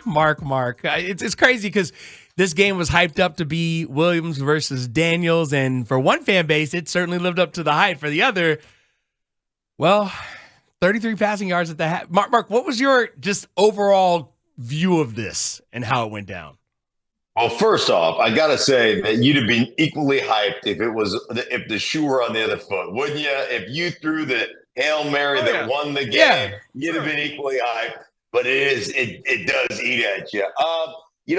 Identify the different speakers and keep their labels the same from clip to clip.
Speaker 1: Mark. It's crazy because this game was hyped up to be Williams versus Daniels, and for one fan base, it certainly lived up to the hype. For the other, well, 33 passing yards at the half. Mark, what was your just overall view of this and how it went down?
Speaker 2: Well, first off, I gotta say that you'd have been equally hyped if the shoe were on the other foot, wouldn't you? If you threw the Hail Mary that won the game, you'd have been equally hyped. But it does eat at you.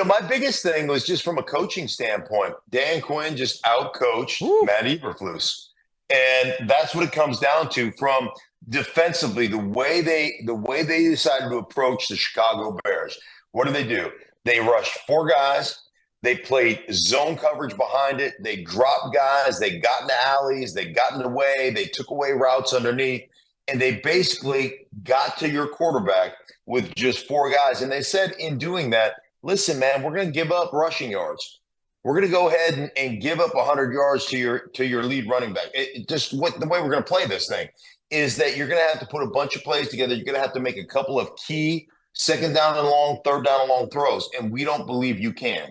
Speaker 2: My biggest thing was just from a coaching standpoint. Dan Quinn just outcoached Matt Eberflus, and that's what it comes down to. From defensively, the way they decided to approach the Chicago Bears. What do? They rushed 4 guys. They played zone coverage behind it. They dropped guys. They got into alleys. They got in the way. They took away routes underneath. And they basically got to your quarterback with just 4 guys. And they said in doing that, listen, man, we're going to give up rushing yards. We're going to go ahead and give up 100 yards to your lead running back. The way we're going to play this thing is that you're going to have to put a bunch of plays together. You're going to have to make a couple of key second down and long, third down and long throws. And we don't believe you can.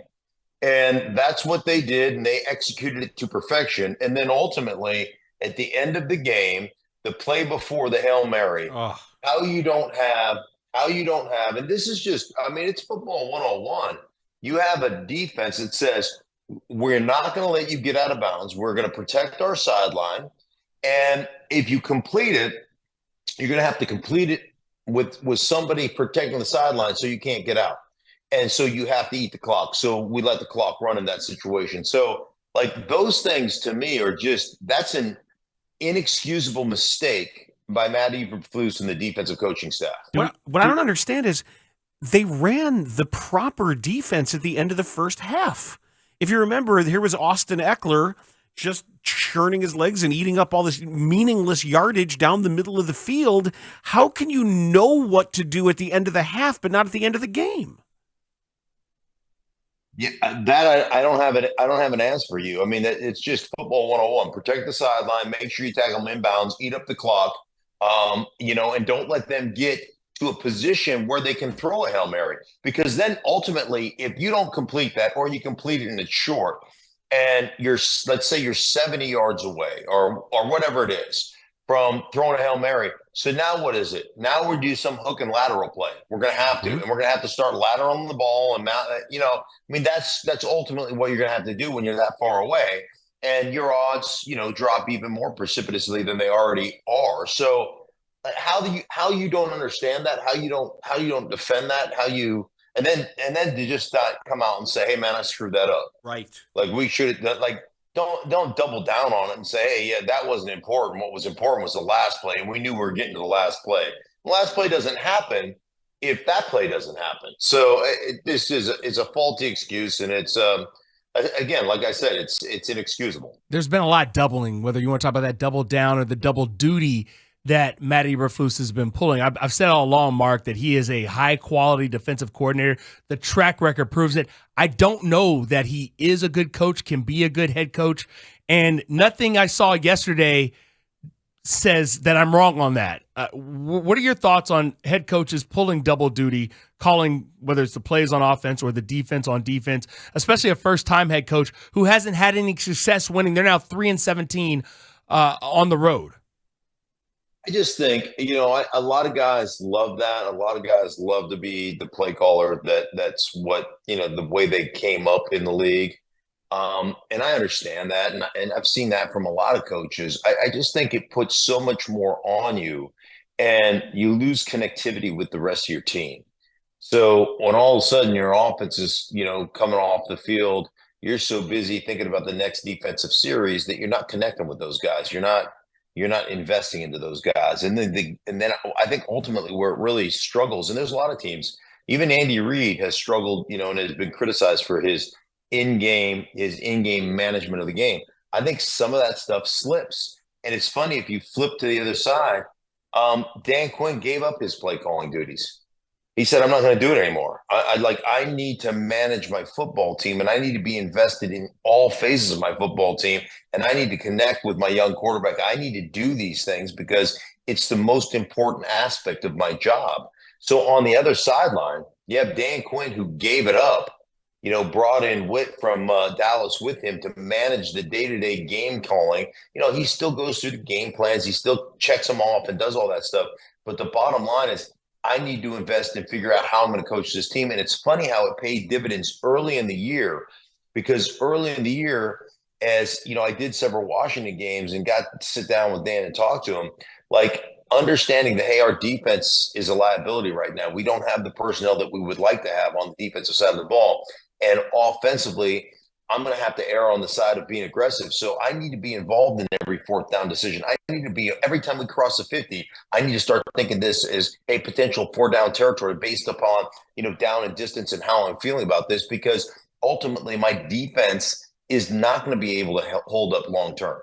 Speaker 2: And that's what they did, and they executed it to perfection. And then ultimately, at the end of the game, the play before the Hail Mary, how you don't have, and this is just, it's football 101. You have a defense that says, we're not going to let you get out of bounds. We're going to protect our sideline. And if you complete it, you're going to have to complete it with somebody protecting the sideline so you can't get out. And so you have to eat the clock. So we let the clock run in that situation. So, those things to me are that's an inexcusable mistake by Matt Eberflus and the defensive coaching staff.
Speaker 3: What I don't understand is they ran the proper defense at the end of the first half. If you remember, here was Austin Eckler just churning his legs and eating up all this meaningless yardage down the middle of the field. How can you know what to do at the end of the half, but not at the end of the game?
Speaker 2: Yeah, that I don't have it. I don't have an answer for you. It's just football 101. Protect the sideline. Make sure you tackle them inbounds. Eat up the clock. And don't let them get to a position where they can throw a Hail Mary. Because then ultimately, if you don't complete that, or you complete it and it's short, and let's say you're 70 yards away, or whatever it is, from throwing a Hail Mary. So now what is it? Now we do some hook and lateral play. We're going to have to, and we're going to have to start lateraling the ball. And that's ultimately what you're going to have to do when you're that far away. And your odds, drop even more precipitously than they already are. So how you don't understand that, how you don't defend that, and then to just come out and say, hey man, I screwed that up.
Speaker 3: Right.
Speaker 2: We should don't double down on it and say, hey, yeah, that wasn't important. What was important was the last play, and we knew we were getting to the last play. The last play doesn't happen if that play doesn't happen. So this is a faulty excuse, and it's again, like I said, it's inexcusable.
Speaker 1: There's been a lot doubling, whether you want to talk about that double down or the double duty that Matt Eberflus has been pulling. I've said all along, Mark, that he is a high-quality defensive coordinator. The track record proves it. I don't know that he is a good coach, can be a good head coach, and nothing I saw yesterday says that I'm wrong on that. What are your thoughts on head coaches pulling double duty, calling whether it's the plays on offense or the defense on defense, especially a first-time head coach who hasn't had any success winning? They're now 3-17 on the road.
Speaker 2: I just think, a lot of guys love that. A lot of guys love to be the play caller. That's what, the way they came up in the league. And I understand that. And I've seen that from a lot of coaches. I just think it puts so much more on you, and you lose connectivity with the rest of your team. So when all of a sudden your offense is, coming off the field, you're so busy thinking about the next defensive series that you're not connecting with those guys. You're not investing into those guys. And then I think ultimately where it really struggles, and there's a lot of teams, even Andy Reid has struggled, and has been criticized for his in-game management of the game. I think some of that stuff slips. And it's funny, if you flip to the other side, Dan Quinn gave up his play calling duties. He said, I'm not going to do it anymore. I need to manage my football team, and I need to be invested in all phases of my football team, and I need to connect with my young quarterback. I need to do these things because it's the most important aspect of my job. So on the other sideline, You have Dan Quinn, who gave it up, brought in Witt from Dallas with him to manage the day-to-day game calling. He still goes through the game plans. He still checks them off and does all that stuff. But the bottom line is I need to invest and figure out how I'm going to coach this team. And it's funny how it paid dividends early in the year, because early in the year, as I did several Washington games and got to sit down with Dan and talk to him, like understanding that, hey, our defense is a liability right now. We don't have the personnel that we would like to have on the defensive side of the ball. And offensively, I'm going to have to err on the side of being aggressive. So I need to be involved in every fourth down decision. I need to be, every time we cross the 50, I need to start thinking this as a potential 4-down territory based upon, down and distance and how I'm feeling about this, because ultimately my defense is not going to be able to hold up long term.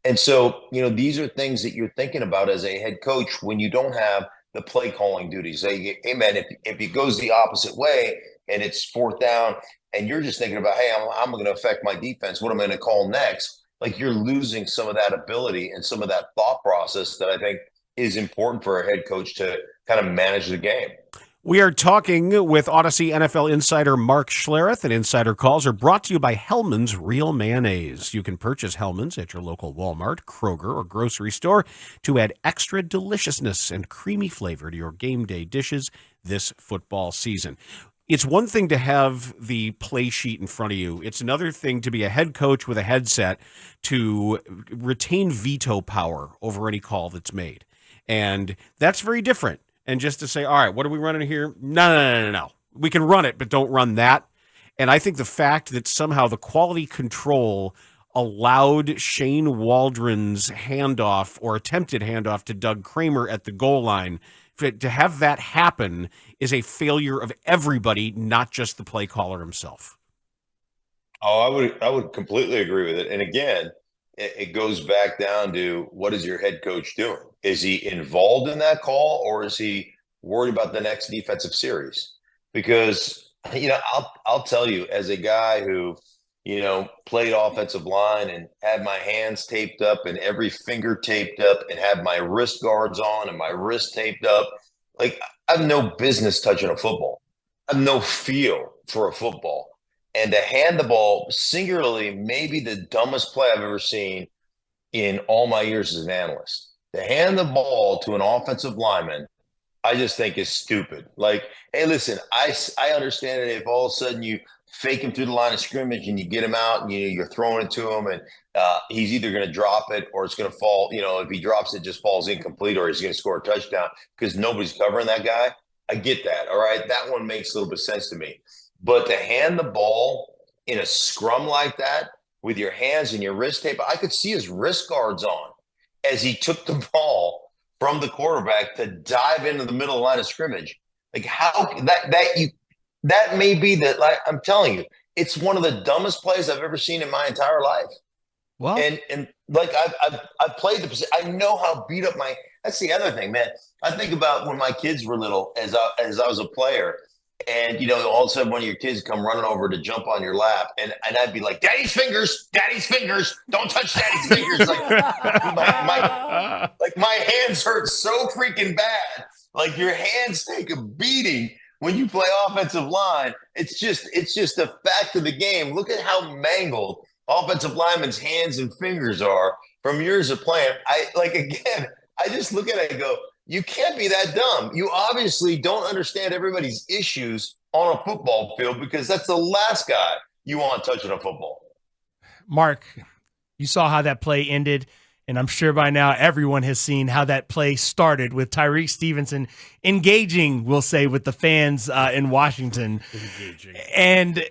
Speaker 2: And so, these are things that you're thinking about as a head coach when you don't have the play calling duties. Hey man, if it goes the opposite way and it's fourth down and you're just thinking about, hey, I'm going to affect my defense, what am I going to call next? Like, you're losing some of that ability and some of that thought process that I think is important for a head coach to kind of manage the game.
Speaker 3: We are talking with Odyssey NFL insider Mark Schlereth, and Insider Calls are brought to you by Hellmann's Real Mayonnaise. You can purchase Hellmann's at your local Walmart, Kroger, or grocery store to add extra deliciousness and creamy flavor to your game day dishes this football season. It's one thing to have the play sheet in front of you. It's another thing to be a head coach with a headset to retain veto power over any call that's made. And that's very different. And just to say, all right, what are we running here? No. We can run it, but don't run that. And I think the fact that somehow the quality control allowed Shane Waldron's handoff or attempted handoff to Doug Kramer at the goal line, to have that happen is a failure of everybody, not just the play caller himself.
Speaker 2: Oh, I would completely agree with it. And again, it goes back down to, what is your head coach doing? Is he involved in that call, or is he worried about the next defensive series? Because, I'll tell you, as a guy who, played offensive line and had my hands taped up and every finger taped up and had my wrist guards on and my wrist taped up, like, I have no business touching a football. I have no feel for a football. And to hand the ball, singularly, maybe the dumbest play I've ever seen in all my years as an analyst, to hand the ball to an offensive lineman, I just think is stupid. Like, hey, listen, I understand it if all of a sudden you fake him through the line of scrimmage and you get him out and you're throwing it to him and he's either going to drop it or it's going to fall. If he drops it, just falls incomplete, or he's going to score a touchdown because nobody's covering that guy. I get that. All right. That one makes a little bit of sense to me. But to hand the ball in a scrum like that with your hands and your wrist tape, I could see his wrist guards on as he took the ball from the quarterback to dive into the middle line of scrimmage. Like, how that may be that, like, I'm telling you, it's one of the dumbest plays I've ever seen in my entire life. Well, and like I've played the position. I know how beat up that's the other thing, man. I think about when my kids were little, as I was a player. And, all of a sudden one of your kids come running over to jump on your lap. And I'd be like, Daddy's fingers, don't touch Daddy's fingers. Like, my hands hurt so freaking bad. Like, your hands take a beating when you play offensive line. It's just a fact of the game. Look at how mangled offensive linemen's hands and fingers are from years of playing. I just look at it and go, you can't be that dumb. You obviously don't understand everybody's issues on a football field, because that's the last guy you want touching a football.
Speaker 1: Mark, you saw how that play ended, and I'm sure by now everyone has seen how that play started with Tyreek Stevenson engaging, we'll say, with the fans in Washington. And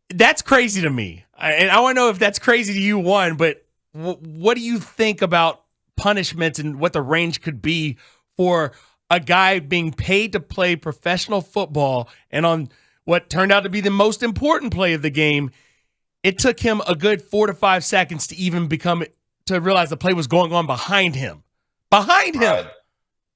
Speaker 1: that's crazy to me. And I want to know if that's crazy to you, one, but what do you think about punishments and what the range could be for a guy being paid to play professional football, and on what turned out to be the most important play of the game, it took him a good 4 to 5 seconds to even to realize the play was going on behind him.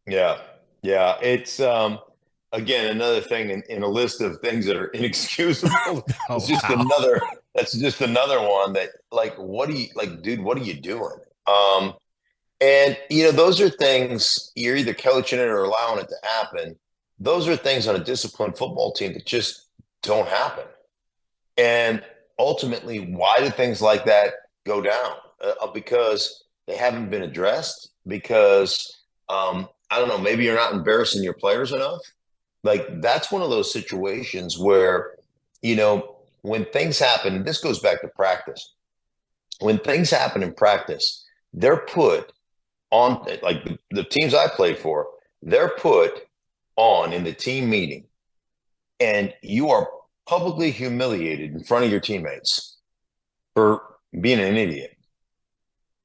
Speaker 2: Yeah. It's again, another thing in a list of things that are inexcusable. That's just another one that, like, dude, what are you doing? And, those are things you're either coaching it or allowing it to happen. those are things on a disciplined football team that just don't happen. And ultimately, why do things like that go down? Because they haven't been addressed. Because I don't know, maybe you're not embarrassing your players enough. Like that's one of those situations where, when things happen, this goes back to practice. When things happen in practice, they're put on, like the teams I played for, they're put on in the team meeting, and you are publicly humiliated in front of your teammates for being an idiot.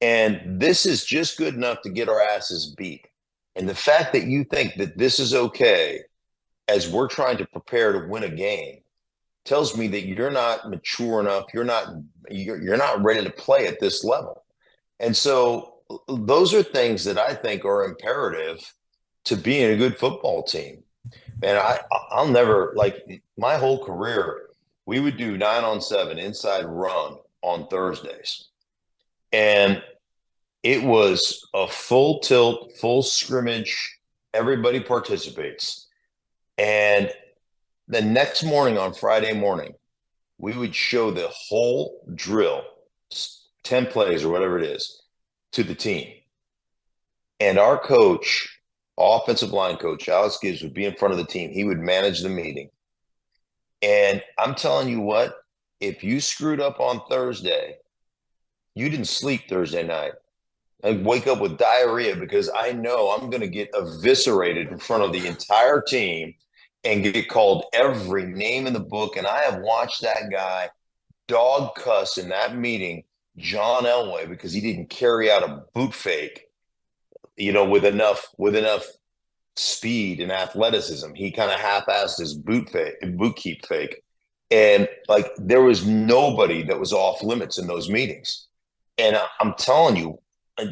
Speaker 2: And this is just good enough to get our asses beat. And the fact that you think that this is okay as we're trying to prepare to win a game tells me that you're not mature enough. You're not ready to play at this level. And so those are things that I think are imperative to being a good football team. And I'll never, like my whole career, we would do 9-on-7 inside run on Thursdays. And it was a full tilt, full scrimmage. Everybody participates. And the next morning on Friday morning, we would show the whole drill, 10 plays or whatever it is, to the team. And our coach, offensive line coach, Alex Gibbs, would be in front of the team. He would manage the meeting. And I'm telling you what, if you screwed up on Thursday, you didn't sleep Thursday night. I'd wake up with diarrhea because I know I'm going to get eviscerated in front of the entire team and get called every name in the book. And I have watched that guy dog cuss in that meeting, John Elway, because he didn't carry out a boot fake, with enough speed and athleticism. He kind of half-assed his boot keep fake. And like there was nobody that was off limits in those meetings. And I'm telling you,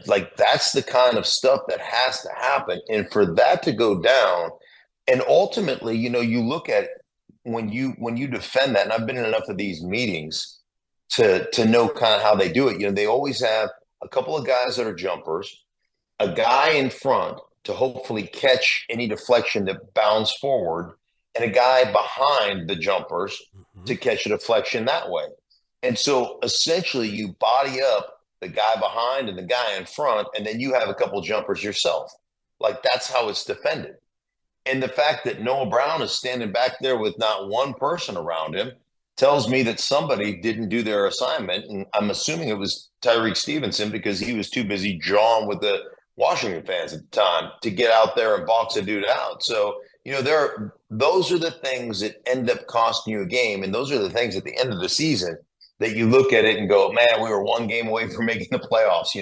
Speaker 2: like that's the kind of stuff that has to happen. And for that to go down, and ultimately, you look at when you defend that, and I've been in enough of these meetings to know kind of how they do it. They always have a couple of guys that are jumpers, a guy in front to hopefully catch any deflection that bounds forward, and a guy behind the jumpers to catch a deflection that way. And so essentially you body up the guy behind and the guy in front, and then you have a couple jumpers yourself. Like that's how it's defended. And the fact that Noah Brown is standing back there with not one person around him tells me that somebody didn't do their assignment. And I'm assuming it was Tyreek Stevenson because he was too busy jawing with the Washington fans at the time to get out there and box a dude out. So, those are the things that end up costing you a game. And those are the things at the end of the season that you look at it and go, man, we were one game away from making the playoffs.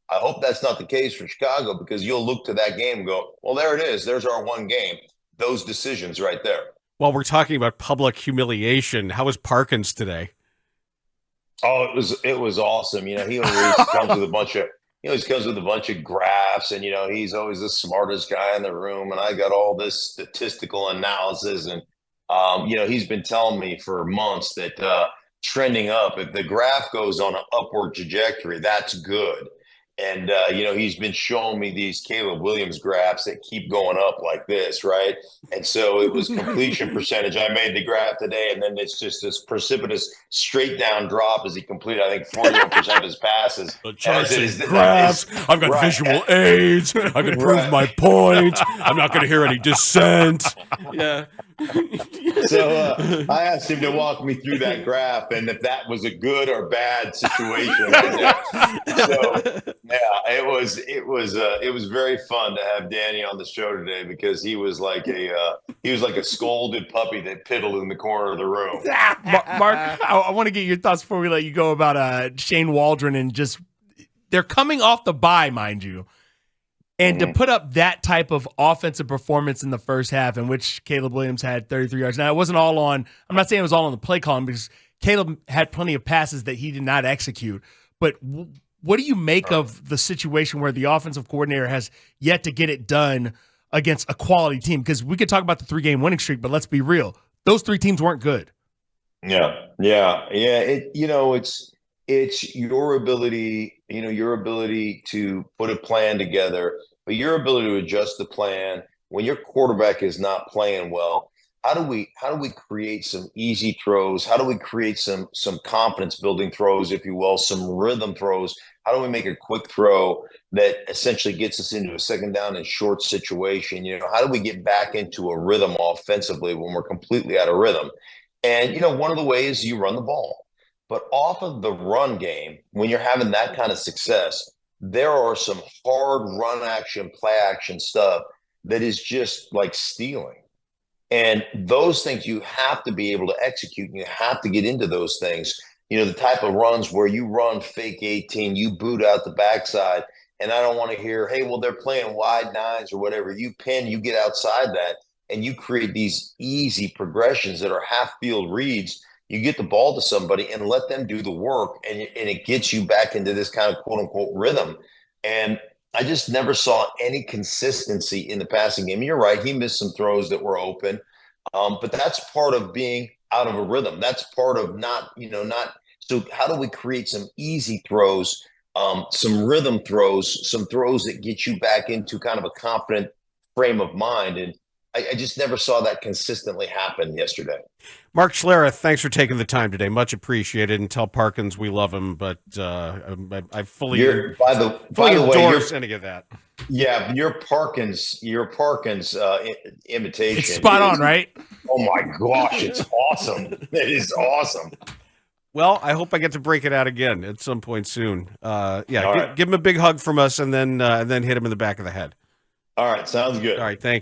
Speaker 2: I hope that's not the case for Chicago, because you'll look to that game and go, well, there it is. There's our one game. Those decisions right there.
Speaker 3: While we're talking about public humiliation, how was Parkins today?
Speaker 2: Oh, it was awesome. He always comes with a bunch of graphs, and he's always the smartest guy in the room. And I got all this statistical analysis, and he's been telling me for months that trending up, if the graph goes on an upward trajectory, that's good. And, he's been showing me these Caleb Williams graphs that keep going up like this, right? And so it was completion percentage. I made the graph today, and then it's just this precipitous straight down drop as he completed, I think, 41% of his passes.
Speaker 3: The charts and graphs. I've got visual aids. I can prove my point. I'm not going to hear any dissent. Yeah.
Speaker 2: So I asked him to walk me through that graph, and if that was a good or bad situation. So yeah, it was very fun to have Danny on the show today, because he was like a scolded puppy that piddled in the corner of the room.
Speaker 1: Mark, I want to get your thoughts before we let you go about Shane Waldron, and just they're coming off the bye, mind you. And to put up that type of offensive performance in the first half, in which Caleb Williams had 33 yards. Now, it wasn't all on – I'm not saying it was all on the play calling, because Caleb had plenty of passes that he did not execute. But what do you make of the situation where the offensive coordinator has yet to get it done against a quality team? Because we could talk about the 3-game winning streak, but let's be real. Those 3 teams weren't good.
Speaker 2: Yeah. It's your ability to put a plan together, but your ability to adjust the plan when your quarterback is not playing well, how do we create some easy throws? How do we create some confidence building throws, if you will, some rhythm throws? How do we make a quick throw that essentially gets us into a second down and short situation? How do we get back into a rhythm offensively when we're completely out of rhythm? And one of the ways you run the ball. But off of the run game, when you're having that kind of success, there are some hard run action, play action stuff that is just like stealing. And those things you have to be able to execute, and you have to get into those things. The type of runs where you run fake 18, you boot out the backside, and I don't want to hear, hey, well, they're playing wide nines or whatever. You pin, you get outside that, and you create these easy progressions that are half field reads. You get the ball to somebody and let them do the work, and it gets you back into this kind of quote unquote rhythm. And I just never saw any consistency in the passing game. You're right. He missed some throws that were open. But that's part of being out of a rhythm. That's part of not. So how do we create some easy throws, some rhythm throws, some throws that get you back into kind of a confident frame of mind? And I just never saw that consistently happen yesterday.
Speaker 3: Mark Schlereth, thanks for taking the time today. Much appreciated. And tell Parkins we love him, but I fully endorse any of that.
Speaker 2: Yeah, your Parkins imitation.
Speaker 1: It's spot on, right?
Speaker 2: Oh my gosh, it's awesome. It is awesome.
Speaker 3: Well, I hope I get to break it out again at some point soon.
Speaker 2: Right.
Speaker 3: Give him a big hug from us, and then hit him in the back of the head.
Speaker 2: All right, sounds good.
Speaker 3: All right, thank you.